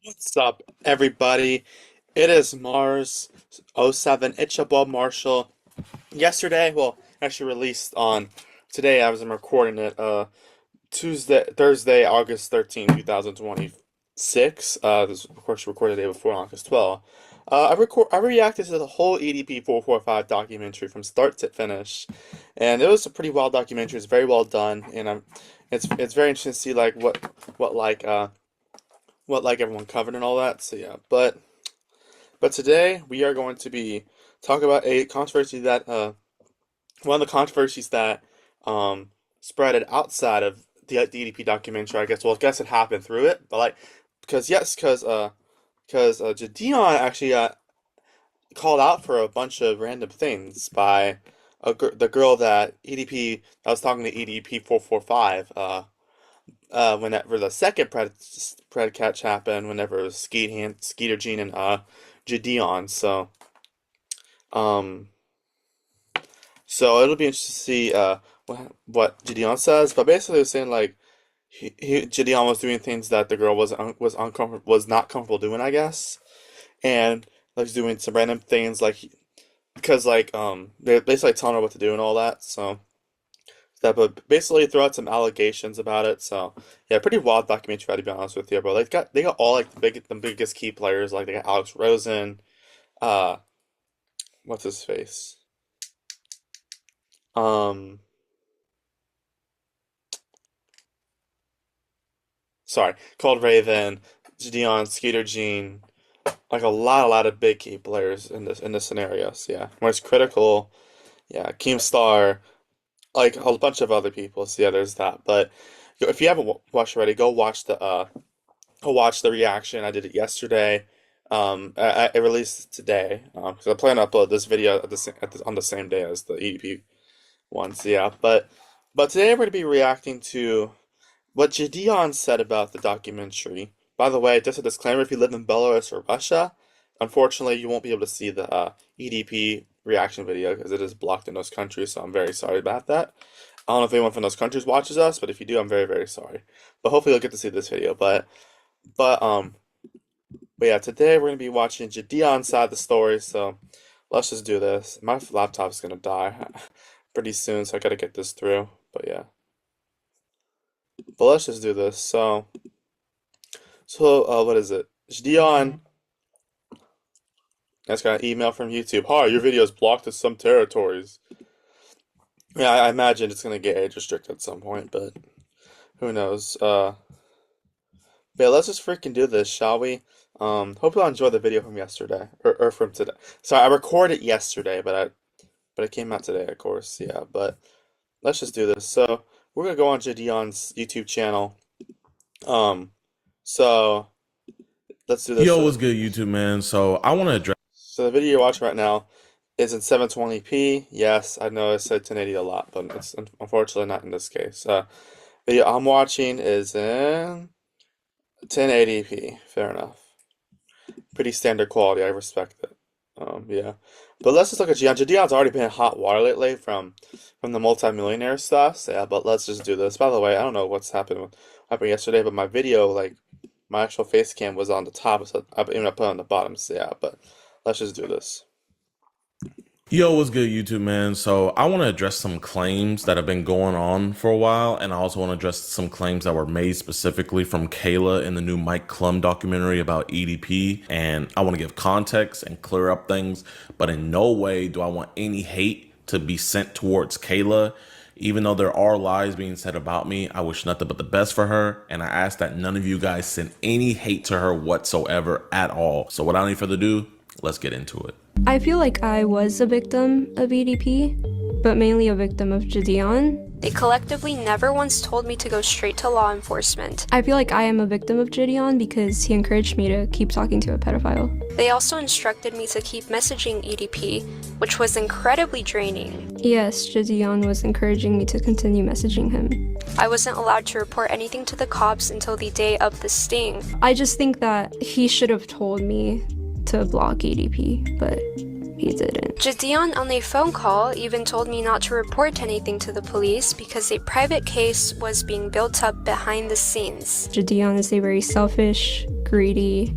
What's up, everybody? It is Mars 07. It's your boy Marshall. Yesterday, well, actually released on today as I'm recording it, Thursday, August 13th, 2026. This was, of course, recorded the day before, August 12th. I reacted to the whole EDP 445 documentary from start to finish, and it was a pretty well documentary. It's very well done, and it's very interesting to see what like uh what like everyone covered and all that. So yeah, but today we are going to be talking about a controversy that one of the controversies that spread it outside of the DDP documentary. I guess it happened through it, but like because JiDion actually called out for a bunch of random things by the girl that EDP that was talking to EDP 445 whenever the second pred catch happened, whenever it was Skeeter Jean and JiDion. Um, so it'll be interesting to see what JiDion says. But basically, it was saying like JiDion was doing things that the girl was not comfortable doing, I guess, and like doing some random things like because they're basically telling her what to do and all that. So that, but basically throw out some allegations about it. So yeah, pretty wild documentary to be honest with you, bro. They got all like the biggest key players. Like they got Alex Rosen, uh, what's his face? Um, sorry, Cold Raven, Gideon, Skeeter Jean, like a lot of big key players in this scenarios. Yeah, where it's critical. Yeah, Keemstar, like a bunch of other people. So yeah, there's that. But if you haven't watched already, go watch the reaction. I did it yesterday. I released it today because I plan to upload this video on the same day as the EDP one. So yeah, but today we're going to be reacting to what JiDion said about the documentary. By the way, just a disclaimer: if you live in Belarus or Russia, unfortunately, you won't be able to see the EDP reaction video because it is blocked in those countries. So I'm very sorry about that. I don't know if anyone from those countries watches us, but if you do, I'm very, very sorry. But hopefully you'll get to see this video. But but yeah, today we're gonna be watching JiDion's side of the story, so let's just do this. My laptop's gonna die pretty soon, so I gotta get this through. But yeah. But let's just do this. What is it? JiDion I just got an email from YouTube. Hi, your video is blocked in some territories. Yeah, I imagine it's gonna get age restricted at some point, but who knows? But yeah, let's just freaking do this, shall we? Hope y'all enjoyed the video from yesterday or from today. Sorry, I recorded yesterday, but it came out today, of course. Yeah, but let's just do this. So we're gonna go on JiDion's YouTube channel. Um, so let's do this. Yo, what's good, YouTube man? So I want to address. So the video you're watching right now is in 720p. Yes, I know I said 1080 a lot, but it's unfortunately not in this case. Video I'm watching is in 1080p. Fair enough. Pretty standard quality. I respect it. Yeah. But let's just look at JiDion. JiDion's already been in hot water lately from the multimillionaire stuff. So yeah, but let's just do this. By the way, I don't know what's happened yesterday, but my video, like my actual face cam was on the top, so I ended up putting it on the bottom. So yeah, but let's just do this. Yo, what's good, YouTube man? So I want to address some claims that have been going on for a while, and I also want to address some claims that were made specifically from Kayla in the new Mike Klum documentary about EDP. And I want to give context and clear up things, but in no way do I want any hate to be sent towards Kayla. Even though there are lies being said about me, I wish nothing but the best for her, and I ask that none of you guys send any hate to her whatsoever at all. So without any further ado, let's get into it. I feel like I was a victim of EDP, but mainly a victim of JiDion. They collectively never once told me to go straight to law enforcement. I feel like I am a victim of JiDion because he encouraged me to keep talking to a pedophile. They also instructed me to keep messaging EDP, which was incredibly draining. Yes, JiDion was encouraging me to continue messaging him. I wasn't allowed to report anything to the cops until the day of the sting. I just think that he should have told me to block EDP, but he didn't. JiDion on a phone call even told me not to report anything to the police because a private case was being built up behind the scenes. JiDion is a very selfish greedy,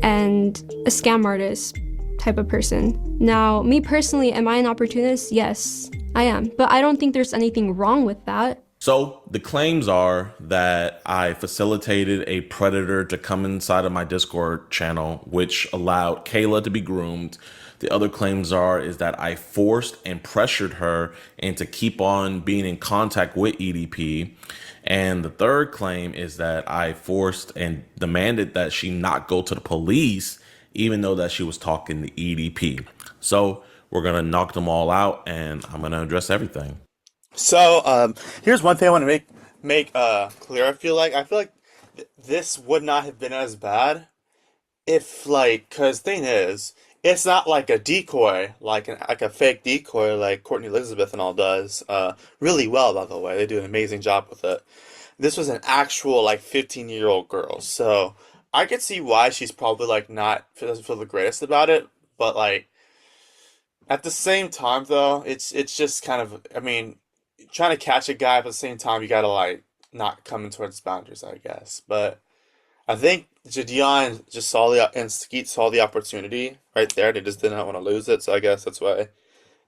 and a scam artist type of person. Now, me personally, am I an opportunist? Yes, I am. But I don't think there's anything wrong with that. So the claims are that I facilitated a predator to come inside of my Discord channel, which allowed Kayla to be groomed. The other claims is that I forced and pressured her into keep on being in contact with EDP. And the third claim is that I forced and demanded that she not go to the police, even though that she was talking to EDP. So we're going to knock them all out, and I'm going to address everything. So, here's one thing I want to make clear. I feel like this would not have been as bad if, like, cause thing is, it's not like a decoy, like a fake decoy, like Courtney Elizabeth and all does. Really well, by the way. They do an amazing job with it. This was an actual like 15-year-old girl, so I could see why she's probably like not doesn't feel the greatest about it, but like at the same time though, it's just kind of, I mean, trying to catch a guy, but at the same time you gotta like not come in towards boundaries, I guess. But I think JiDion just saw and Skeet saw the opportunity right there. They just did not want to lose it, so I guess that's why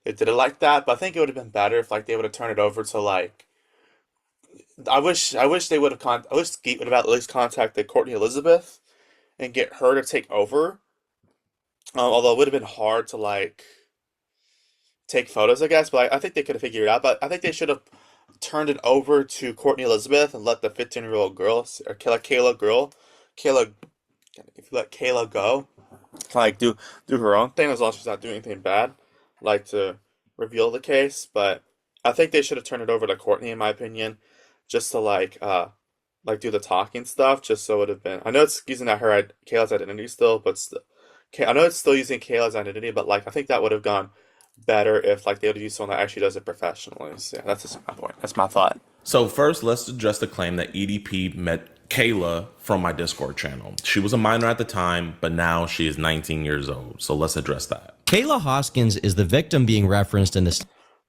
they did it like that. But I think it would have been better if like they would have turned it over to like I wish Skeet would have at least contacted Courtney Elizabeth and get her to take over. Although it would have been hard to like take photos, I guess, but I think they could have figured it out. But I think they should have turned it over to Courtney Elizabeth and let the 15-year-old girl, or Kayla, if you let Kayla go, like do her own thing as long as she's not doing anything bad, like to reveal the case. But I think they should have turned it over to Courtney, in my opinion, just to like do the talking stuff, just so it would have been. I know it's using Kayla's identity still, but still, I know it's still using Kayla's identity, but like I think that would have gone better if like they would have used someone that actually does it professionally. So yeah, that's just my point. That's my thought. So first, let's address the claim that EDP met Kayla from my Discord channel. She was a minor at the time, but now she is 19 years old. So let's address that. Kayla Hoskins is the victim being referenced in this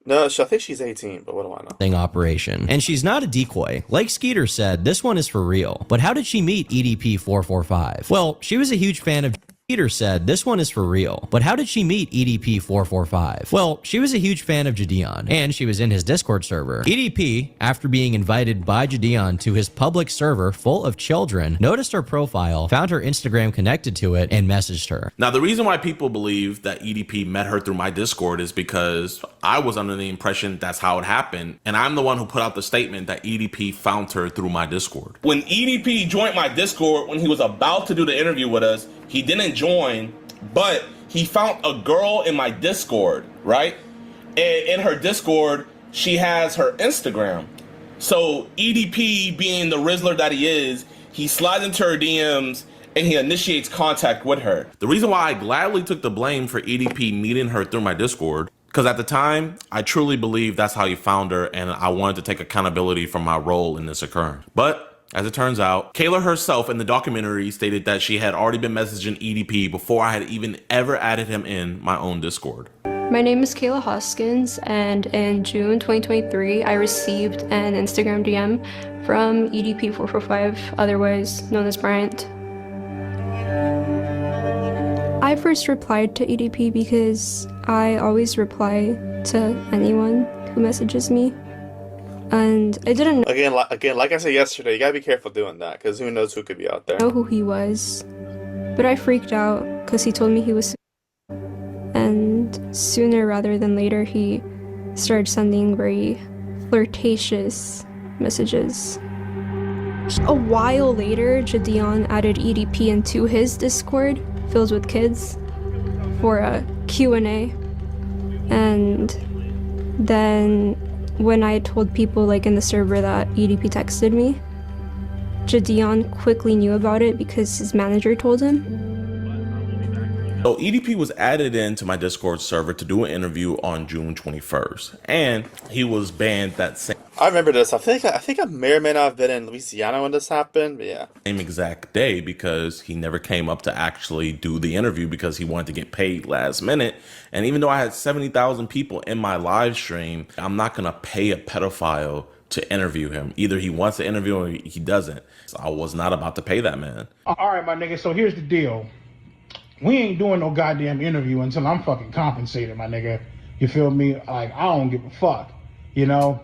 No, I think she's 18, but what do I know? sting operation. And she's not a decoy. Like Skeeter said, this one is for real. But how did she meet EDP 445? Well, she was a huge fan of Peter said, this one is for real. But how did she meet EDP 445? Well, she was a huge fan of JiDion, and she was in his Discord server. EDP, after being invited by JiDion to his public server full of children, noticed her profile, found her Instagram connected to it, and messaged her. Now, the reason why people believe that EDP met her through my Discord is because I was under the impression that's how it happened, and I'm the one who put out the statement that EDP found her through my Discord. When EDP joined my Discord, when he was about to do the interview with us, he didn't join, but he found a girl in my Discord, right? And in her Discord, she has her Instagram. So EDP, being the Rizzler that he is, he slides into her DMs and he initiates contact with her. The reason why I gladly took the blame for EDP meeting her through my Discord, because at the time, I truly believe that's how he found her, and I wanted to take accountability for my role in this occurrence. But as it turns out, Kayla herself in the documentary stated that she had already been messaging EDP before I had even ever added him in my own Discord. My name is Kayla Hoskins, and in June 2023, I received an Instagram DM from EDP445, otherwise known as Bryant. I first replied to EDP because I always reply to anyone who messages me. And I didn't Again, like I said yesterday, you gotta be careful doing that, because who knows who could be out there. know who he was. But I freaked out because he told me he was. And sooner rather than later, he started sending very flirtatious messages. A while later, JiDion added EDP into his Discord, filled with kids, for a Q&A. And then when I told people like in the server that EDP texted me, JiDion quickly knew about it because his manager told him. So EDP was added into my Discord server to do an interview on June 21st, and he was banned that same I remember this. I think I may or may not have been in Louisiana when this happened, but yeah. exact day because he never came up to actually do the interview because he wanted to get paid last minute. And even though I had 70,000 people in my live stream, I'm not going to pay a pedophile to interview him. Either he wants to interview him or he doesn't. So I was not about to pay that man. All right, my nigga. So here's the deal. We ain't doing no goddamn interview until I'm fucking compensated, my nigga. You feel me? Like, I don't give a fuck. You know?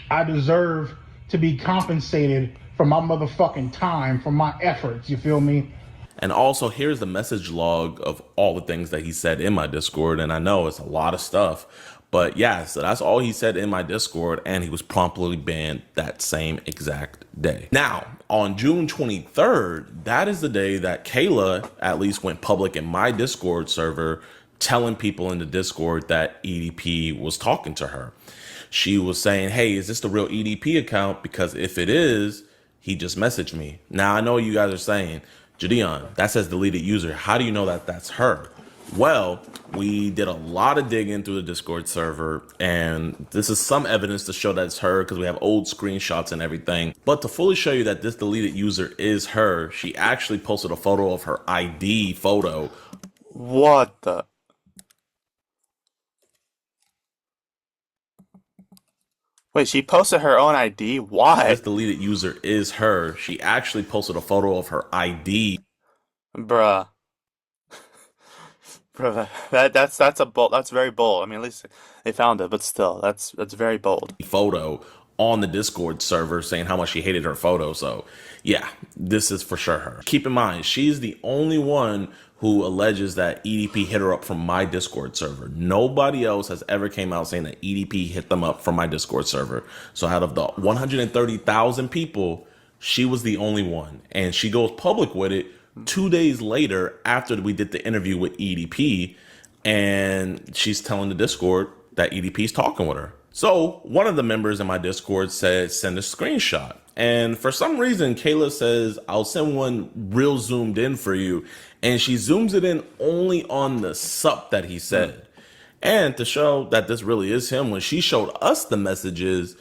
I deserve to be compensated for my motherfucking time, for my efforts. You feel me? And also, here's the message log of all the things that he said in my Discord. And I know it's a lot of stuff. But yeah, so that's all he said in my Discord. And he was promptly banned that same exact day. Now, on June 23rd, that is the day that Kayla at least went public in my Discord server, telling people in the Discord that EDP was talking to her. She was saying, hey, is this the real EDP account? Because if it is, he just messaged me. Now, I know you guys are saying, JiDion, that says deleted user. How do you know that that's her? Well, we did a lot of digging through the Discord server, and this is some evidence to show that it's her because we have old screenshots and everything. But to fully show you that this deleted user is her, she actually posted a photo of her ID photo. What the? Wait, she posted her own ID? Why? This deleted user is her. She actually posted a photo of her ID. Bruh. Bruh, that's a bold. That's very bold. I mean, at least they found it, but still, that's very bold. Photo on the Discord server saying how much she hated her photo. So yeah, this is for sure her. Keep in mind, she's the only one who alleges that EDP hit her up from my Discord server. Nobody else has ever came out saying that EDP hit them up from my Discord server. So out of the 130,000 people, she was the only one. And she goes public with it 2 days later after we did the interview with EDP. And she's telling the Discord that EDP is talking with her. So one of the members in my Discord said, send a screenshot. And for some reason, Kayla says, I'll send one real zoomed in for you. And she zooms it in only on the sup that he said. And to show that this really is him, when she showed us the messages,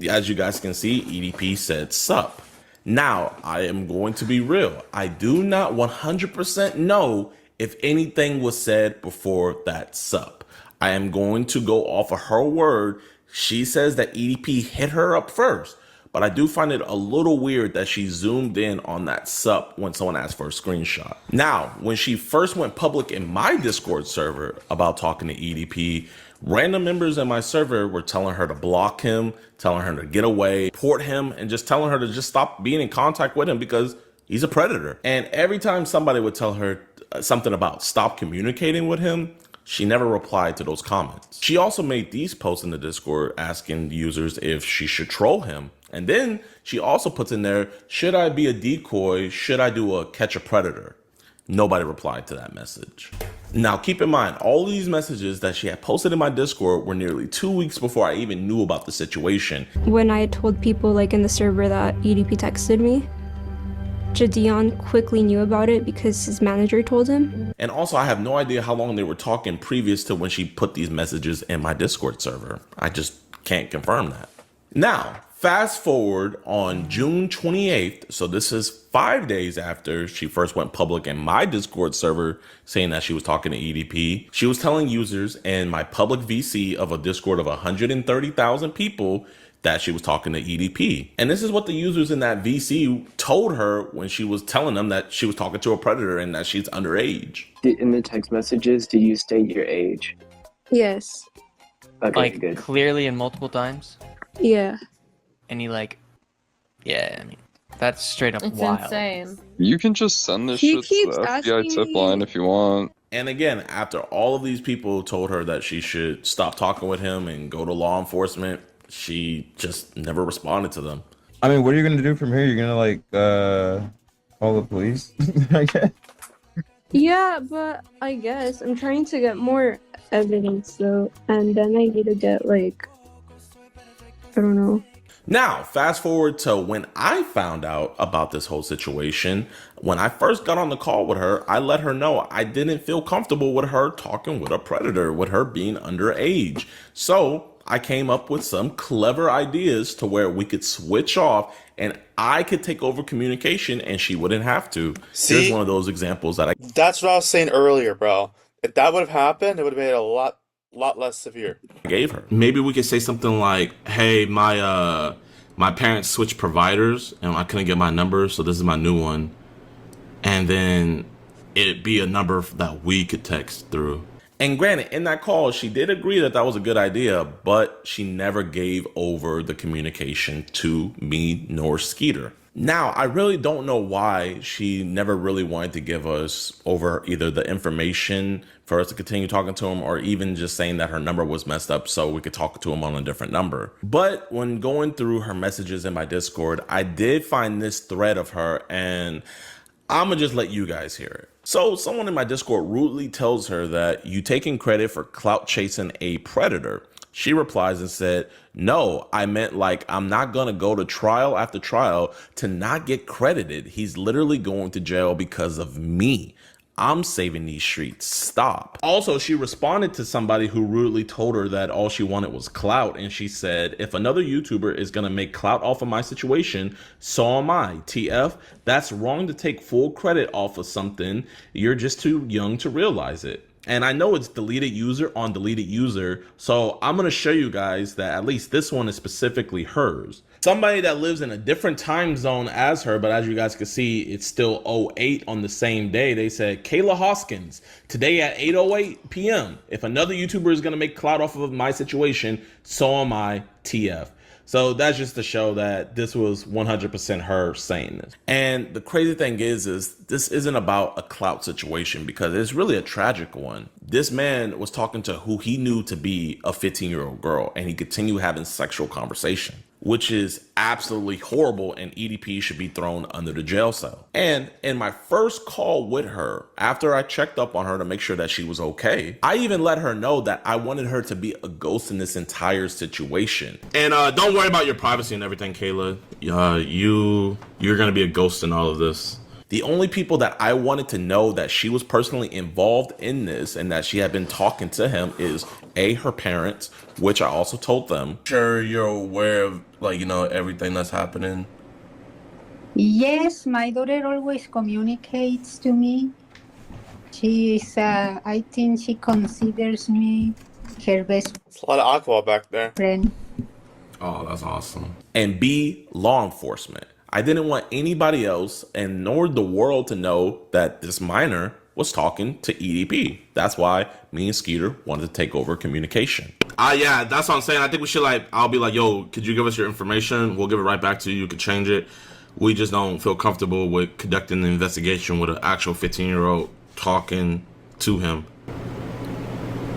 as you guys can see, EDP said sup. Now, I am going to be real. I do not 100% know if anything was said before that sup. I am going to go off of her word. She says that EDP hit her up first, but I do find it a little weird that she zoomed in on that sup when someone asked for a screenshot. Now, when she first went public in my Discord server about talking to EDP, random members in my server were telling her to block him, telling her to get away, report him, and just telling her to just stop being in contact with him because he's a predator. And every time somebody would tell her something about stop communicating with him, she never replied to those comments. She also made these posts in the Discord asking users if she should troll him. And then she also puts in there, should I be a decoy? Should I do a catch a predator? Nobody replied to that message. Now, keep in mind, all these messages that she had posted in my Discord were nearly 2 weeks before I even knew about the situation. When I had told people like in the server that EDP texted me, JiDion quickly knew about it because his manager told him. And also, I have no idea how long they were talking previous to when she put these messages in my Discord server. I just can't confirm that. Now, fast forward on June 28th, so this is 5 days after she first went public in my Discord server saying that she was talking to EDP. She was telling users in my public VC of a Discord of 130,000 people that she was talking to EDP. And this is what the users in that VC told her when she was telling them that she was talking to a predator and that she's underage. In the text messages, did you state your age? Yes. Okay, Like, good. clearly and multiple times? Yeah. And he, like, yeah, I mean, that's straight up It's wild. insane. You can just send this He shit to keeps the FBI asking tip me- line if you want. And again, after all of these people told her that she should stop talking with him and go to law enforcement, she just never responded to them. I mean, what are you gonna do from here? You're gonna like call the police? I guess. Yeah, but I guess I'm trying to get more evidence though, and then I need to get like, I don't know. Now, fast forward to when I found out about this whole situation. When I first got on the call with her, I let her know I didn't feel comfortable with her talking with a predator, with her being underage. So I came up with some clever ideas to where we could switch off and I could take over communication and she wouldn't have to. See? Here's one of those examples that I... That's what I was saying earlier, bro. If that would have happened, it would have made it a lot lot less severe. Gave her. Maybe we could say something like, "Hey, my parents switched providers and I couldn't get my number, so this is my new one." And then it'd be a number that we could text through. And granted, in that call, she did agree that that was a good idea, but she never gave over the communication to me nor Skeeter. Now, I really don't know why she never really wanted to give us over either the information for us to continue talking to him or even just saying that her number was messed up so we could talk to him on a different number. But when going through her messages in my Discord, I did find this thread of her, and I'm gonna just let you guys hear it. So someone in my Discord rudely tells her that you taking credit for clout chasing a predator. She replies and said, "No, I meant like I'm not gonna go to trial after trial to not get credited. He's literally going to jail because of me. I'm saving these streets. Stop." Also, she responded to somebody who rudely told her that all she wanted was clout, and she said, "If another YouTuber is gonna make clout off of my situation, so am I. TF, that's wrong to take full credit off of something. You're just too young to realize it." And I know it's deleted user on deleted user, so I'm gonna show you guys that at least this one is specifically hers. Somebody that lives in a different time zone as her, but as you guys can see, it's still 08 on the same day. They said, "Kayla Hoskins, today at 8:08 p.m. If another YouTuber is gonna make clout off of my situation, so am I, TF." So that's just to show that this was 100% her saying this. And the crazy thing is this isn't about a clout situation because it's really a tragic one. This man was talking to who he knew to be a 15-year-old girl, and he continued having sexual conversation, which is absolutely horrible, and EDP should be thrown under the jail cell. And in my first call with her, after I checked up on her to make sure that she was okay, I even let her know that I wanted her to be a ghost in this entire situation. And don't worry about your privacy and everything, Kayla. You're gonna be a ghost in all of this. The only people that I wanted to know that she was personally involved in this and that she had been talking to him is her parents, which I also told them. Sure, you're aware of everything that's happening. Yes, my daughter always communicates to me. I think she considers me her best It's a lot of alcohol back there. friend. Oh, that's awesome. And B, law enforcement. I didn't want anybody else and nor the world to know that this minor was talking to EDP. That's why me and Skeeter wanted to take over communication. Yeah, that's what I'm saying. I think we should I'll be like, "Yo, could you give us your information? We'll give it right back to you. You could change it." We just don't feel comfortable with conducting the investigation with an actual 15-year-old talking to him.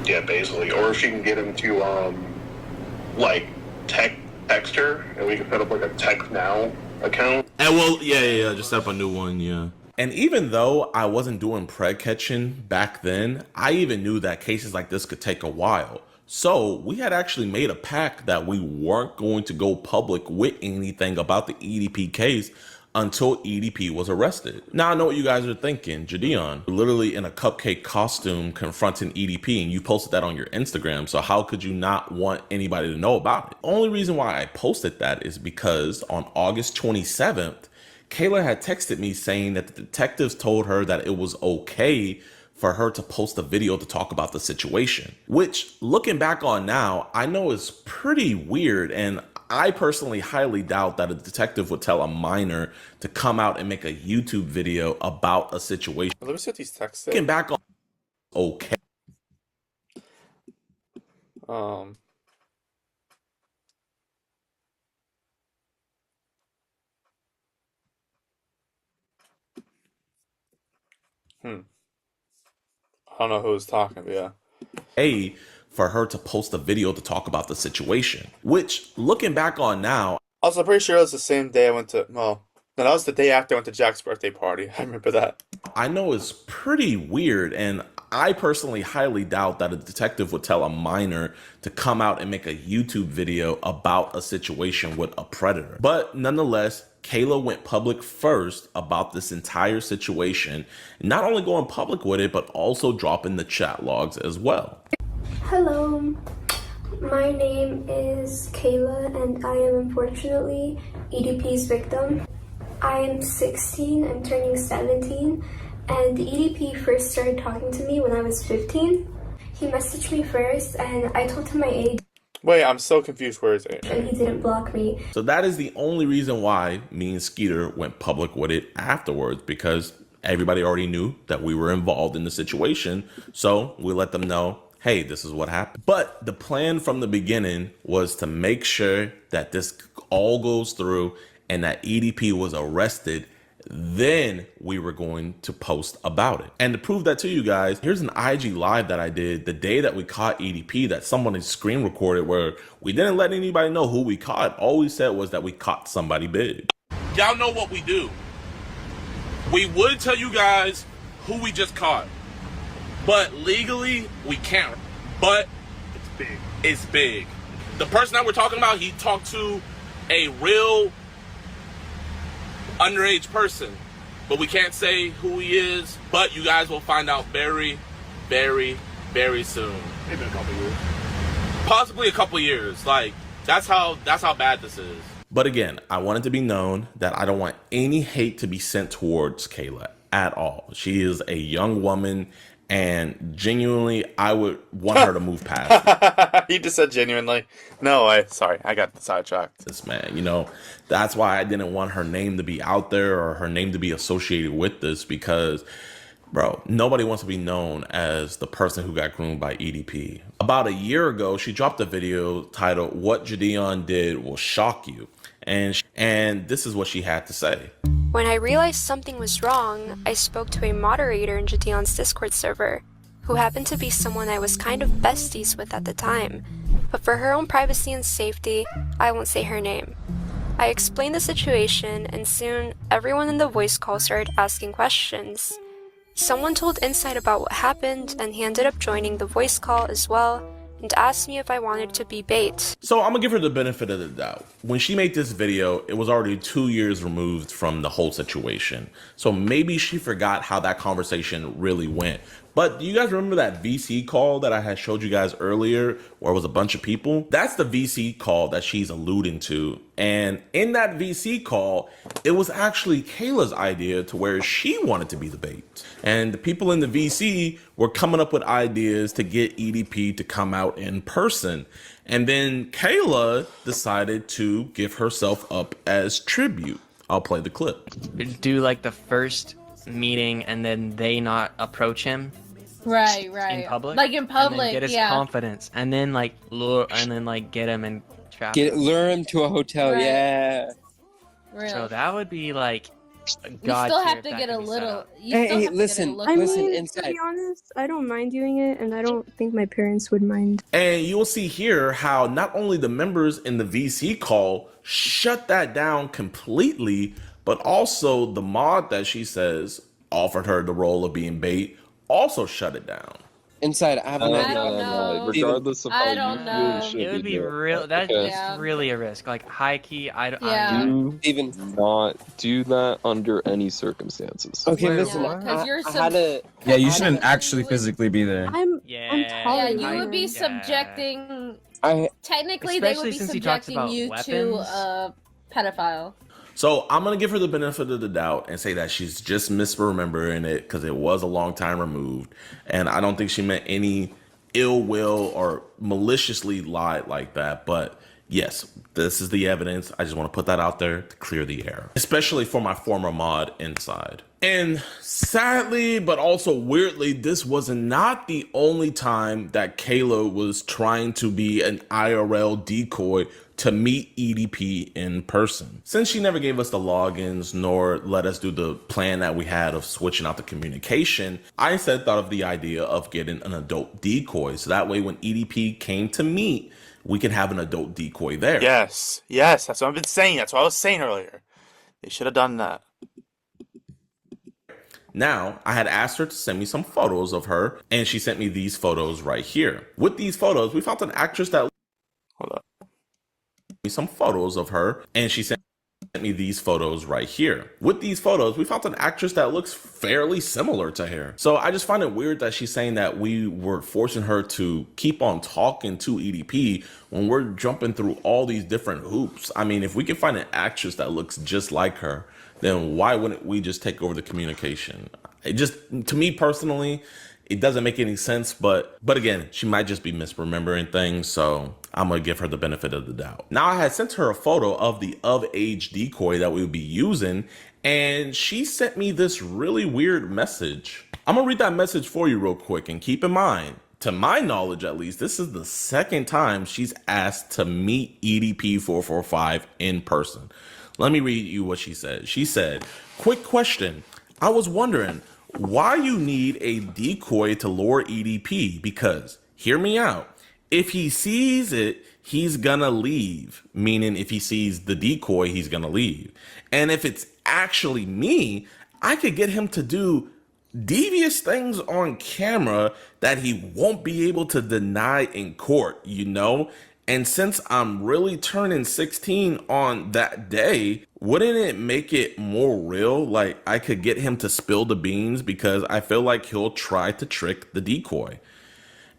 Yeah, basically. Or if she can get him to text her, and we can set up a text now account. And yeah, just set up a new one, yeah. And even though I wasn't doing preg catching back then, I even knew that cases like this could take a while. So we had actually made a pact that we weren't going to go public with anything about the EDP case until EDP was arrested. Now I know what you guys are thinking. JiDion, literally in a cupcake costume confronting EDP, and you posted that on your Instagram, so how could you not want anybody to know about it? Only reason why I posted that is because on August 27th, Kayla had texted me saying that the detectives told her that it was okay for her to post a video to talk about the situation, which looking back on now, I know is pretty weird, and I personally highly doubt that a detective would tell a minor to come out and make a YouTube video about a situation. Let me see what these texts say. Looking back on, okay. I don't know who was talking, but yeah. For her to post a video to talk about the situation, which looking back on now, Also, I'm pretty sure it was the same day I went to, no, that was the day after I went to Jack's birthday party. I remember that. I know it's pretty weird, and I personally highly doubt that a detective would tell a minor to come out and make a YouTube video about a situation with a predator. But nonetheless, Kayla went public first about this entire situation, not only going public with it, but also dropping the chat logs as well. Hello, my name is Kayla and I am unfortunately EDP's victim. I am 16, I'm turning 17, and EDP first started talking to me when I was 15. He messaged me first, and I told him my age, Wait, I'm so confused. Where is it? and he didn't block me. So that is the only reason why me and Skeeter went public with it afterwards, because everybody already knew that we were involved in the situation. So we let them know, hey, this is what happened. But the plan from the beginning was to make sure that this all goes through and that EDP was arrested. Then we were going to post about it. And to prove that to you guys, here's an IG live that I did the day that we caught EDP that somebody screen recorded, where we didn't let anybody know who we caught. All we said was that we caught somebody big. Y'all know what we do. We would tell you guys who we just caught, but legally we can't. But it's big. It's big. The person that we're talking about, he talked to a real underage person, but we can't say who he is. But you guys will find out very, very, very soon. Maybe a couple years. Possibly a couple years. Like that's how bad this is. But again, I want it to be known that I don't want any hate to be sent towards Kayla at all. She is a young woman, and genuinely, I would want her to move past it. He just said genuinely. No, sorry, I got sidetracked. This man, that's why I didn't want her name to be out there or her name to be associated with this, because bro, nobody wants to be known as the person who got groomed by EDP. About a year ago, she dropped a video titled "What JiDion Did Will Shock You," and this is what she had to say. When I realized something was wrong, I spoke to a moderator in JiDion's Discord server, who happened to be someone I was kind of besties with at the time. But for her own privacy and safety, I won't say her name. I explained the situation, and soon everyone in the voice call started asking questions. Someone told Insight about what happened, and he ended up joining the voice call as well, and asked me if I wanted to be bait. So I'm gonna give her the benefit of the doubt. When she made this video, it was already 2 years removed from the whole situation. So maybe she forgot how that conversation really went. But do you guys remember that VC call that I had showed you guys earlier, where it was a bunch of people? That's the VC call that she's alluding to. And in that VC call, it was actually Kayla's idea to where she wanted to be the bait. And the people in the VC were coming up with ideas to get EDP to come out in person. And then Kayla decided to give herself up as tribute. I'll play the clip. Do like the first meeting and then they not approach him right in public, like in public, and then get his confidence, and then like lure, and then like get him and trap lure him to a hotel. Right. Yeah. Real. So that would be like you still have to get a little. Hey, listen, To be honest, I don't mind doing it, and I don't think my parents would mind. And you'll see here how not only the members in the VC call shut that down completely, but also the mod that she says offered her the role of being bait also shut it down. Inside, I have an idea. No. Regardless of how I don't know. you it would be real. That's really a risk. Like high key, do even not do that under any circumstances. Okay, listen. Because you're Yeah, you shouldn't actually physically be there. I'm you would be subjecting. Technically, they would be subjecting you to a pedophile. So I'm going to give her the benefit of the doubt and say that she's just misremembering it because it was a long time removed. And I don't think she meant any ill will or maliciously lied like that. But yes, this is the evidence. I just want to put that out there to clear the air, especially for my former mod Inside. And sadly, but also weirdly, this was not the only time that Kayla was trying to be an IRL decoy to meet EDP in person. Since she never gave us the logins nor let us do the plan that we had of switching out the communication, I instead thought of the idea of getting an adult decoy. So that way when EDP came to meet, we could have an adult decoy there. Yes, that's what I've been saying. That's what I was saying earlier. They should have done that. Now, I had asked her to send me some photos of her, and she sent me these photos right here. With these photos, we found an actress that... Hold up. Some photos of her, and she sent me these photos right here. With these photos, we found an actress that looks fairly similar to her. So I just find it weird that she's saying that we were forcing her to keep on talking to EDP when we're jumping through all these different hoops. I mean, if we can find an actress that looks just like her, then why wouldn't we just take over the communication? It just, to me personally, It doesn't make any sense, but again, she might just be misremembering things, so I'm gonna give her the benefit of the doubt. Now, I had sent her a photo of the of-age decoy that we would be using, and she sent me this really weird message. I'm gonna read that message for you real quick, and keep in mind, to my knowledge at least, this is the second time she's asked to meet EDP445 in person. Let me read you what she said. She said, "Quick question. I was wondering why you need a decoy to lure EDP, because, hear me out, if he sees it, he's gonna leave." Meaning if he sees the decoy, he's gonna leave. "And if it's actually me, I could get him to do devious things on camera that he won't be able to deny in court, you know? And since I'm really turning 16 on that day, wouldn't it make it more real? Like, I could get him to spill the beans, because I feel like he'll try to trick the decoy."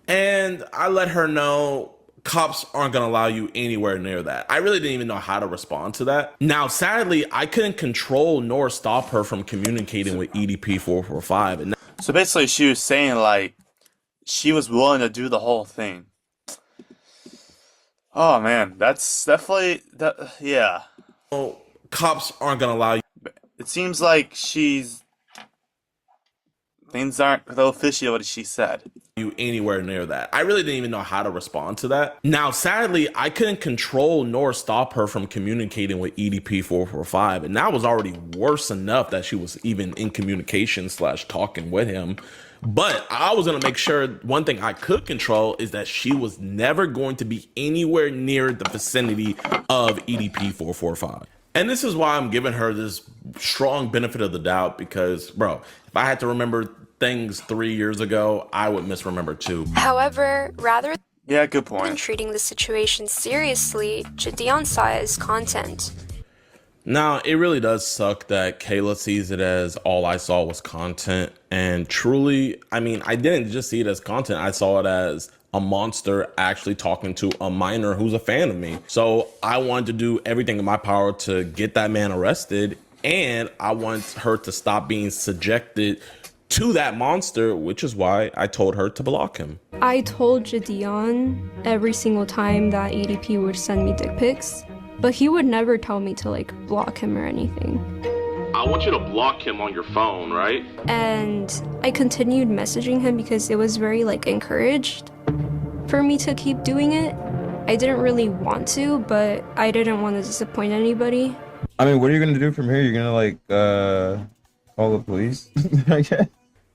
And I let her know cops aren't going to allow you anywhere near that. I really didn't even know how to respond to that. Now, sadly, I couldn't control nor stop her from communicating with EDP445. And So basically, she was saying, like, she was willing to do the whole thing. Oh, man, that's definitely, yeah. cops aren't going to allow you. It seems like things aren't so fishy what she said. You anywhere near that. I really didn't even know how to respond to that. Now, sadly, I couldn't control nor stop her from communicating with EDP445, and that was already worse enough that she was even in communication / talking with him. But I was going to make sure one thing I could control is that she was never going to be anywhere near the vicinity of EDP445. And this is why I'm giving her this strong benefit of the doubt, because, bro, if I had to remember things 3 years ago, I would misremember too. However, rather Yeah, good than point. treating the situation seriously, JiDion saw it as content. Now, it really does suck that Kayla sees it as all I saw was content. And truly, I mean, I didn't just see it as content. I saw it as a monster actually talking to a minor who's a fan of me. So I wanted to do everything in my power to get that man arrested. And I want her to stop being subjected to that monster, which is why I told her to block him. I told JiDion every single time that EDP would send me dick pics, but he would never tell me to like block him or anything. I want you to block him on your phone, right? And I continued messaging him because it was very like encouraged for me to keep doing it. I didn't really want to, but I didn't want to disappoint anybody. I mean, what are you gonna do from here? You're gonna like call the police? I guess.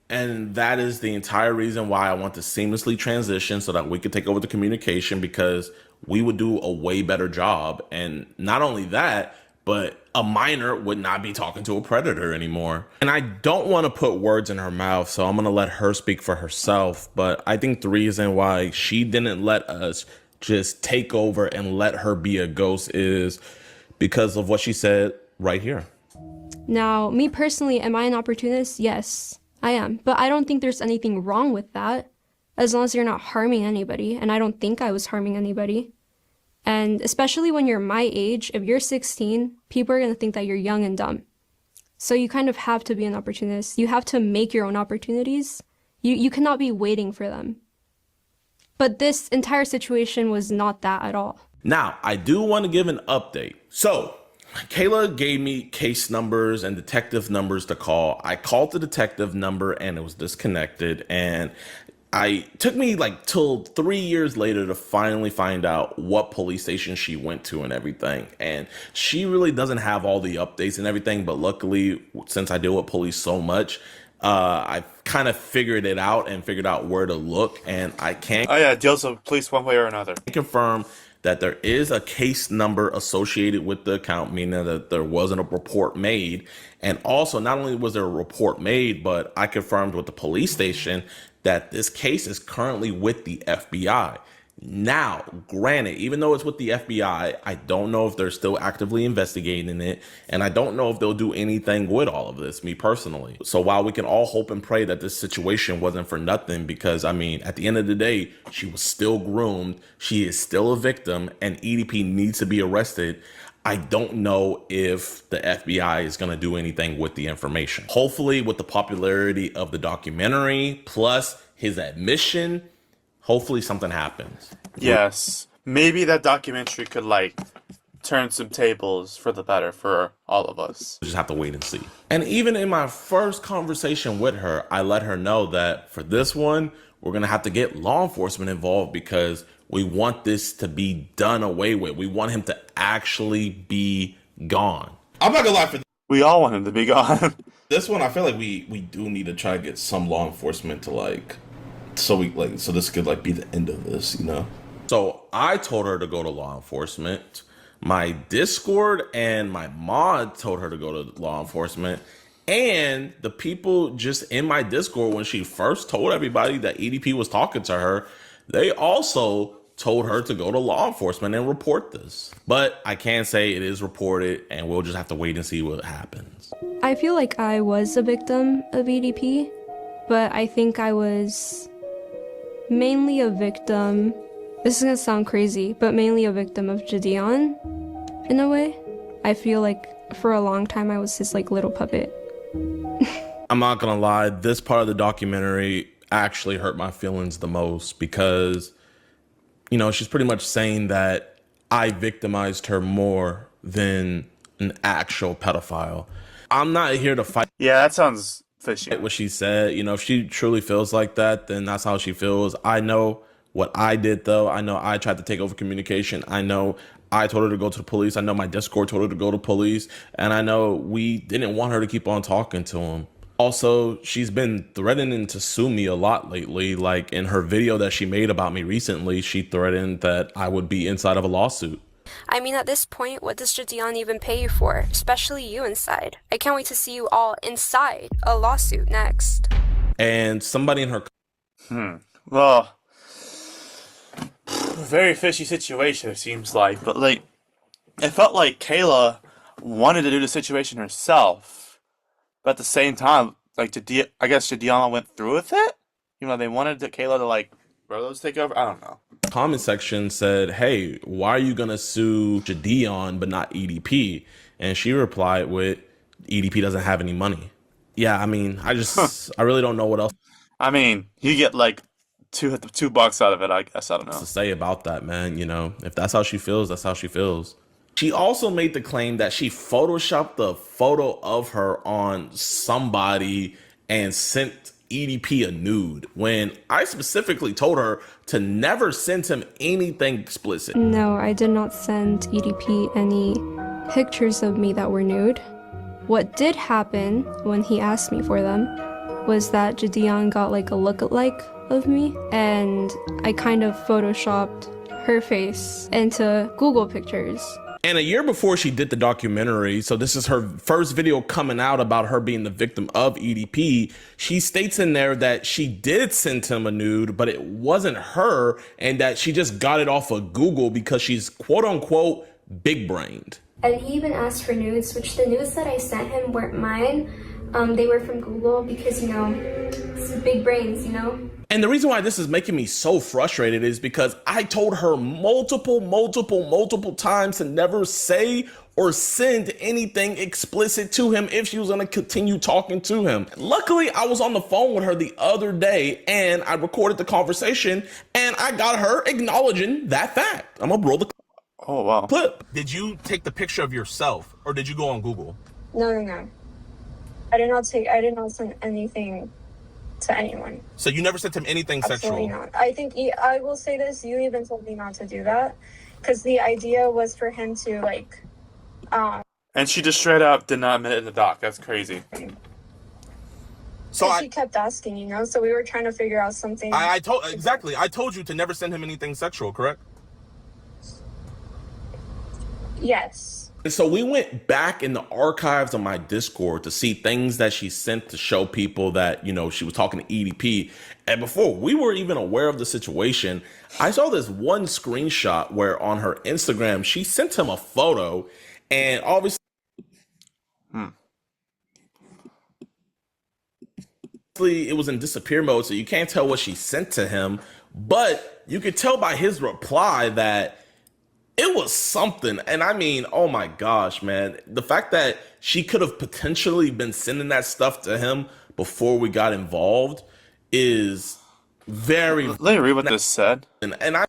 And that is the entire reason why I want to seamlessly transition so that we could take over the communication, because we would do a way better job. And not only that, but a minor would not be talking to a predator anymore. And I don't want to put words in her mouth, so I'm going to let her speak for herself. But I think the reason why she didn't let us just take over and let her be a ghost is because of what she said right here. Now, me personally, am I an opportunist? Yes, I am. But I don't think there's anything wrong with that, as long as you're not harming anybody. And I don't think I was harming anybody. And especially when you're my age, if you're 16, people are going to think that you're young and dumb. So you kind of have to be an opportunist. You have to make your own opportunities. You cannot be waiting for them. But this entire situation was not that at all. Now, I do want to give an update. So, Kayla gave me case numbers and detective numbers to call. I called the detective number and it was disconnected. And it took me like till 3 years later to finally find out what police station she went to and everything. And she really doesn't have all the updates and everything. But luckily, since I deal with police so much, I kind of figured it out and figured out where to look. And I can't. Oh yeah, deals with police one way or another. Confirm that there is a case number associated with the account, meaning that there wasn't a report made. And also, not only was there a report made, but I confirmed with the police station that this case is currently with the FBI. Now, granted, even though it's with the FBI, I don't know if they're still actively investigating it, and I don't know if they'll do anything with all of this, me personally. So while we can all hope and pray that this situation wasn't for nothing, because, I mean, at the end of the day, she was still groomed, she is still a victim, and EDP needs to be arrested, I don't know if the FBI is going to do anything with the information. Hopefully, with the popularity of the documentary plus his admission, hopefully something happens. Yes. Maybe that documentary could, like, turn some tables for the better for all of us. We'll just have to wait and see. And even in my first conversation with her, I let her know that for this one, we're going to have to get law enforcement involved because we want this to be done away with. We want him to actually be gone. I'm not gonna lie, for We all want him to be gone. this one, I feel like we do need to try to get some law enforcement to so this could be the end of this, you know? So I told her to go to law enforcement. My Discord and my mod told her to go to law enforcement. And the people just in my Discord, when she first told everybody that EDP was talking to her, they also told her to go to law enforcement and report this. But I can say it is reported, and we'll just have to wait and see what happens. I feel like I was a victim of EDP, but I think I was mainly a victim. This is gonna sound crazy, but mainly a victim of JiDion in a way. I feel like for a long time I was his little puppet. I'm not gonna lie, this part of the documentary actually hurt my feelings the most because, you know, she's pretty much saying that I victimized her more than an actual pedophile. I'm not here to fight. Yeah, that sounds fishy. What she said, you know, if she truly feels like that, then that's how she feels. I know what I did, though. I know I tried to take over communication. I know I told her to go to the police. I know my Discord told her to go to police. And I know we didn't want her to keep on talking to him. Also, she's been threatening to sue me a lot lately. Like in her video that she made about me recently, she threatened that I would be inside of a lawsuit. I mean, at this point, what does JiDion even pay you for? Especially you inside. I can't wait to see you all inside a lawsuit next. And somebody in her... Well, very fishy situation, it seems like. But, it felt like Kayla wanted to do the situation herself. But at the same time, I guess JiDion went through with it? You know, they wanted Kayla to, Rose take over? I don't know. Comment section said, hey, why are you going to sue JiDion but not EDP? And she replied with, EDP doesn't have any money. Yeah, I mean, I really don't know what else I mean, you get $2 out of it, I guess. I don't know. to say about that, man. You know, if that's how she feels, that's how she feels. She also made the claim that she photoshopped the photo of her on somebody and sent EDP a nude when I specifically told her to never send him anything explicit. No, I did not send EDP any pictures of me that were nude. What did happen when he asked me for them was that JiDion got a lookalike of me, and I kind of photoshopped her face into Google pictures. And a year before she did the documentary, so this is her first video coming out about her being the victim of EDP, she states in there that she did send him a nude, but it wasn't her, and that she just got it off of Google because she's quote-unquote big-brained. And he even asked for nudes, which the nudes that I sent him weren't mine. They were from Google because, it's big brains, And the reason why this is making me so frustrated is because I told her multiple times to never say or send anything explicit to him if she was going to continue talking to him. Luckily, I was on the phone with her the other day and I recorded the conversation and I got her acknowledging that fact. I'm going to roll the clip. Did you take the picture of yourself or did you go on Google? No. I did not send anything to anyone. So you never sent him anything Absolutely sexual? not. I think, I will say this, you even told me not to do that, because the idea was for him to, And she just straight up did not admit it in the doc. That's crazy. So he kept asking, so we were trying to figure out something. I told you to never send him anything sexual, correct? Yes. And so we went back in the archives of my Discord to see things that she sent to show people that, she was talking to EDP. And before we were even aware of the situation, I saw this one screenshot where on her Instagram, she sent him a photo and obviously it was in disappear mode. So you can't tell what she sent to him, but you could tell by his reply that it was something. And I mean, oh my gosh, man. The fact that she could have potentially been sending that stuff to him before we got involved is very, Let me read what this said. and I,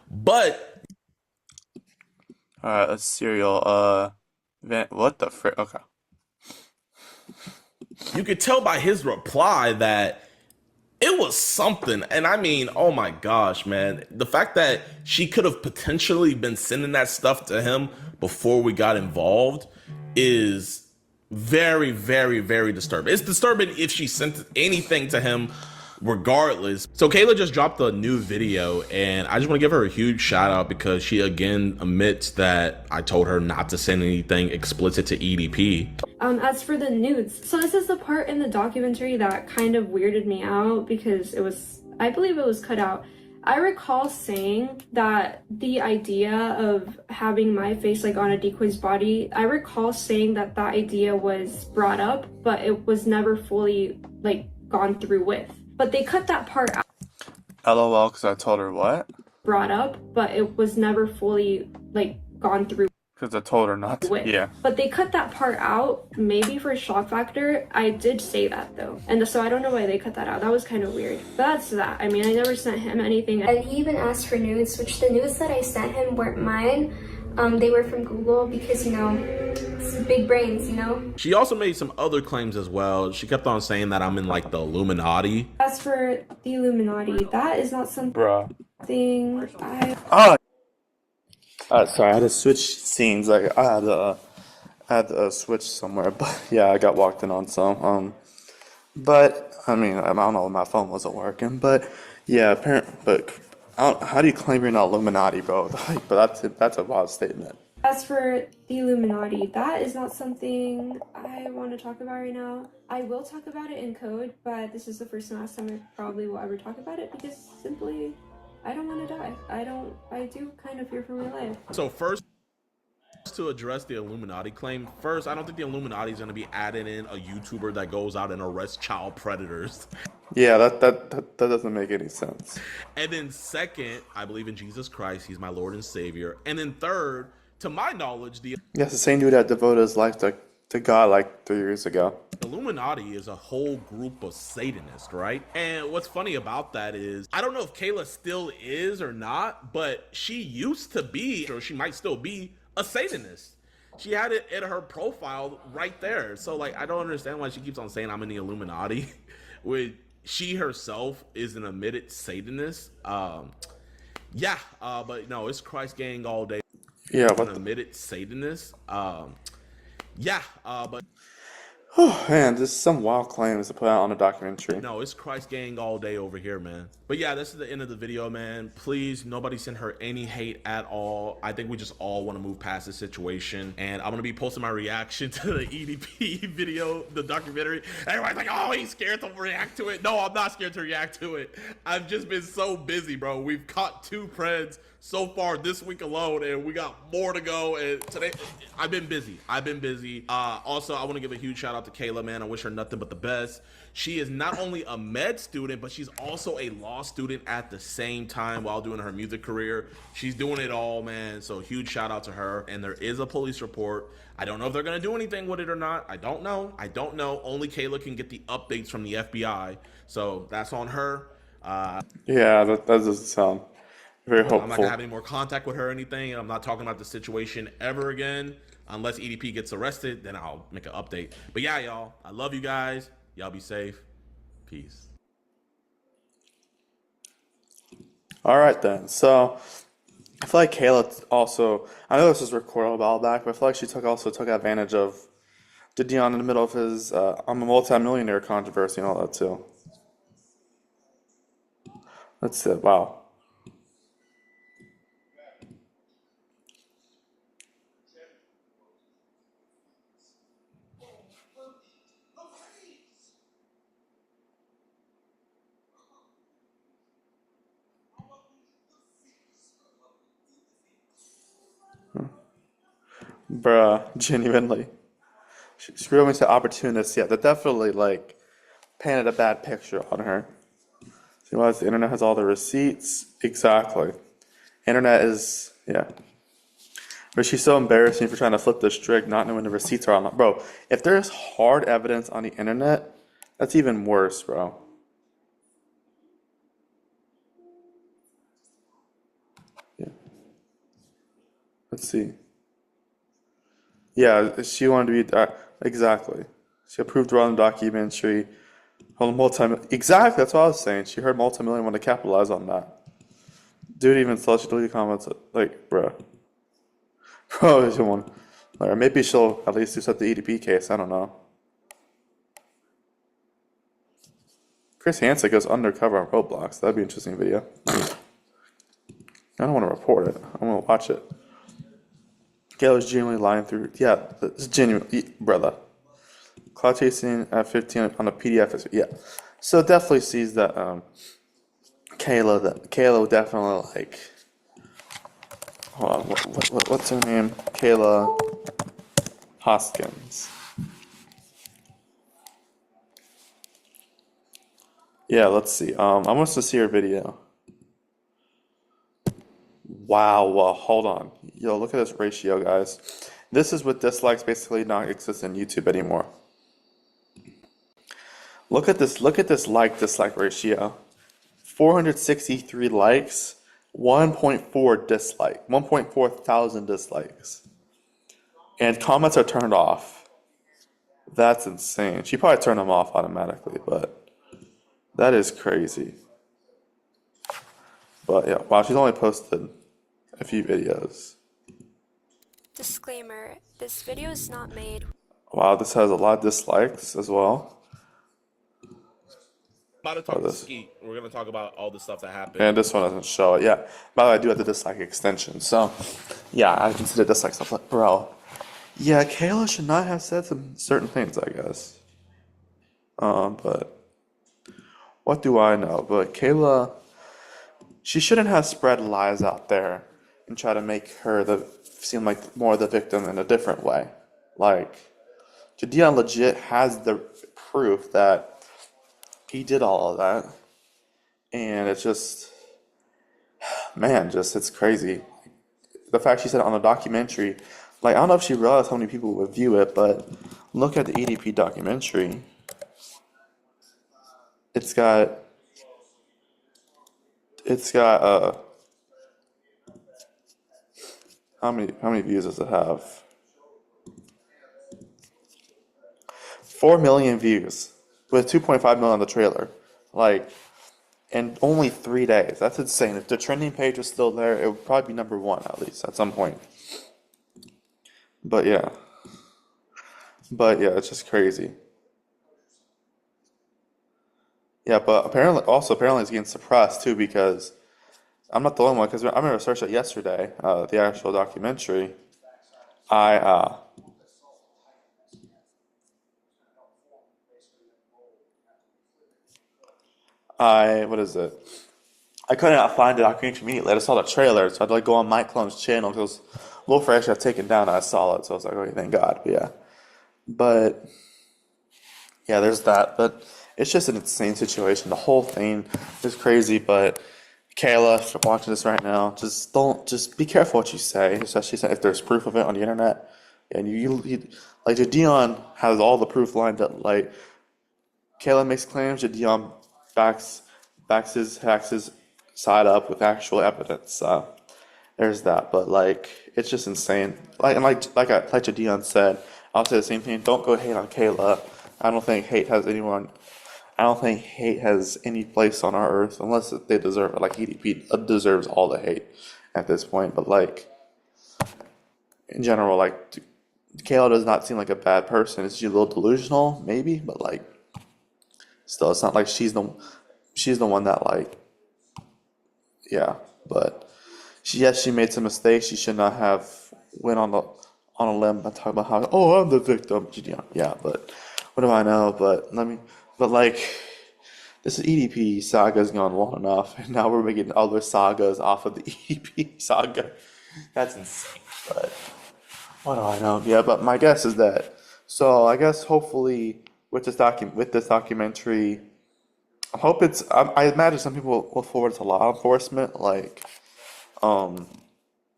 but Alright, let's serial. What the frick? Okay. you could tell by his reply that it was something. And I mean, oh my gosh, man. The fact that she could have potentially been sending that stuff to him before we got involved is very, very, very disturbing. It's disturbing if she sent anything to him regardless. So Kayla just dropped a new video, and I just want to give her a huge shout out because she again admits that I told her not to send anything explicit to EDP. As for the nudes, so this is the part in the documentary that kind of weirded me out because I believe it was cut out. I recall saying that the idea of having my face like on a decoy's body, I recall saying that that idea was brought up, but it was never fully like gone through with. But they cut that part out. LOL, because I told her what? Brought up, but it was never fully like gone through. Because I told her not to. With. Yeah. But they cut that part out, maybe for shock factor. I did say that though. And so I don't know why they cut that out. That was kind of weird. But that's that. I mean, I never sent him anything. And he even asked for nudes, which the nudes that I sent him weren't mine. They were from Google because, you know, it's big brains, you know? She also made some other claims as well. She kept on saying that I'm in like the Illuminati. As for the Illuminati, that is not something Bruh. I... Sorry, I had to switch scenes. Like I had to switch somewhere, but yeah, I got walked in on some. But I mean, I don't know, my phone wasn't working. But yeah, how do you claim you're not Illuminati, bro? Like, but that's a wild statement. As for the Illuminati, that is not something I want to talk about right now. I will talk about it in code, but this is the first and last time I probably will ever talk about it because simply, I don't want to die. I do kind of fear for my life. So first, to address the Illuminati claim, first, I don't think the Illuminati is going to be adding in a YouTuber that goes out and arrests child predators. Yeah, that doesn't make any sense. And then second, I believe in Jesus Christ. He's my Lord and Savior. And then third, to my knowledge, the Yes, the same dude that devoted his life to God like 3 years ago. Illuminati is a whole group of Satanists, right? And what's funny about that is, I don't know if Kayla still is or not, but she used to be, or she might still be, a Satanist. She had it in her profile right there. So like, I don't understand why she keeps on saying I'm in the Illuminati when she herself is an admitted Satanist. But no, it's Christ gang all day. Yeah, An admitted Satanist. But oh man, there's some wild claims to put out on a documentary. no, it's Christ gang all day over here, man. But yeah, this is the end of the video, man. Please, nobody send her any hate at all. I think we just all want to move past this situation. And I'm going to be posting my reaction to the EDP video, the documentary. Everybody's like, oh, he's scared to react to it. No, I'm not scared to react to it. I've just been so busy, bro. We've caught 2 Preds so far this week alone, and we got more to go. And today, I've been busy. Also, I want to give a huge shout out to Kayla, man. I wish her nothing but the best. She is not only a med student, but she's also a law student at the same time while doing her music career. She's doing it all, man. So huge shout out to her. And there is a police report. I don't know if they're going to do anything with it or not. I don't know. Only Kayla can get the updates from the FBI. So that's on her. Yeah, that doesn't sound very hopeful. I'm not going to have any more contact with her or anything. I'm not talking about the situation ever again. Unless EDP gets arrested, then I'll make an update. But yeah, y'all, I love you guys. Y'all be safe. Peace. All right, then. So, I feel like Kayla also, I know this was recorded a while back, but I feel like she also took advantage of JiDion in the middle of his I'm a multi-millionaire controversy and all that, too. That's it. Wow. Bruh, genuinely. She really to opportunists. Yeah, that definitely, like, painted a bad picture on her. See why the internet has all the receipts? Exactly. Internet is, yeah. But she's so embarrassing for trying to flip the string, not knowing the receipts are on. Bro, if there's hard evidence on the internet, that's even worse, bro. Yeah. Let's see. Yeah, she wanted to be exactly. She approved her own documentary. Exactly, that's what I was saying. She heard multi-million want to capitalize on that. Dude even saw she deleted comments like, bro. Bro, she won. Or maybe she'll at least do something the EDP case. I don't know. Chris Hansen goes undercover on Roblox. That'd be an interesting video. I don't want to report it. I want to watch it. Kayla's genuinely lying through. Yeah, it's genuine, brother. Cloud chasing at 15 on a PDF is yeah. So it definitely sees that Kayla would definitely like. Hold on, what's her name? Kayla Hoskins. Yeah, let's see. I want to see her video. Wow, well, hold on. Yo, look at this ratio, guys. This is with dislikes basically not exist in YouTube anymore. Look at this like-dislike ratio. 463 likes, 1.4 dislike, 1.4 thousand dislikes. And comments are turned off. That's insane. She probably turned them off automatically, but that is crazy. But yeah, wow, she's only posted a few videos. Disclaimer, this video is not made. Wow, this has a lot of dislikes as well. About to talk to Skeet. We're gonna talk about all the stuff that happened. And this one doesn't show it. Yeah. By the way, I do have the dislike extension. So, yeah, I consider dislike stuff like, bro. Yeah, Kayla should not have said some certain things, I guess. But what do I know? But Kayla, she shouldn't have spread lies out there and try to make her seem like more the victim in a different way. Like, JiDion legit has the proof that he did all of that, and it's just, man, it's crazy. The fact she said it on a documentary, like, I don't know if she realized how many people would view it, but look at the EDP documentary. It's got how many views does it have? 4 million views with 2.5 million on the trailer. Like, in only 3 days. That's insane. If the trending page was still there, it would probably be number one at least at some point. But yeah, it's just crazy. Yeah, but apparently it's getting suppressed too because I'm not the only one. Because I remember searching it yesterday, the actual documentary. What is it? I couldn't find the documentary immediately. I just saw the trailer, so I had to go on Mike Clum's channel because Wolf actually had taken down. And I saw it, so I was like, okay, thank God. But yeah, there's that. But it's just an insane situation. The whole thing is crazy. But Kayla, if you're watching this right now, just be careful what you say, especially if there's proof of it on the internet. And you like JiDion has all the proof lined up. Like Kayla makes claims, JiDion backs his side up with actual evidence. There's that, but like it's just insane. Like JiDion said, I'll say the same thing. Don't go hate on Kayla. I don't think hate has any place on our earth unless they deserve it. Like EDP deserves all the hate at this point, but like in general, like Kayla does not seem like a bad person. Is she a little delusional? Maybe, but like still, it's not like she's the one that like, yeah. But she made some mistakes. She should not have went on a limb and talk about how I'm the victim. Yeah, but what do I know? But like this EDP saga's gone long enough, and now we're making other sagas off of the EDP saga. That's insane. But what do I know? Yeah, but my guess is that. So I guess hopefully with this documentary, I imagine some people will forward to law enforcement, like,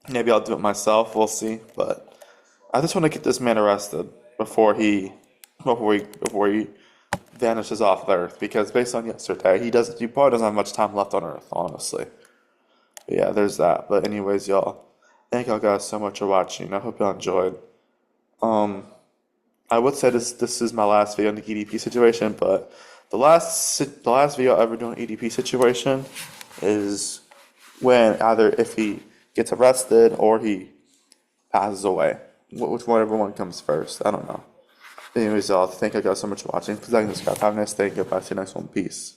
Maybe I'll do it myself. We'll see. But I just want to get this man arrested before he vanishes off the earth. Because based on yesterday, he probably doesn't have much time left on Earth, honestly. But yeah, there's that. But anyways, y'all, thank y'all guys so much for watching. I hope y'all enjoyed. I would say this is my last video on the EDP situation, but the last video I'll ever do on EDP situation is when either if he gets arrested or he passes away. Whichever one comes first. I don't know. Anyways, y'all, thank you guys so much for watching. Please like and subscribe. Have a nice day. Goodbye. See you next one. Peace.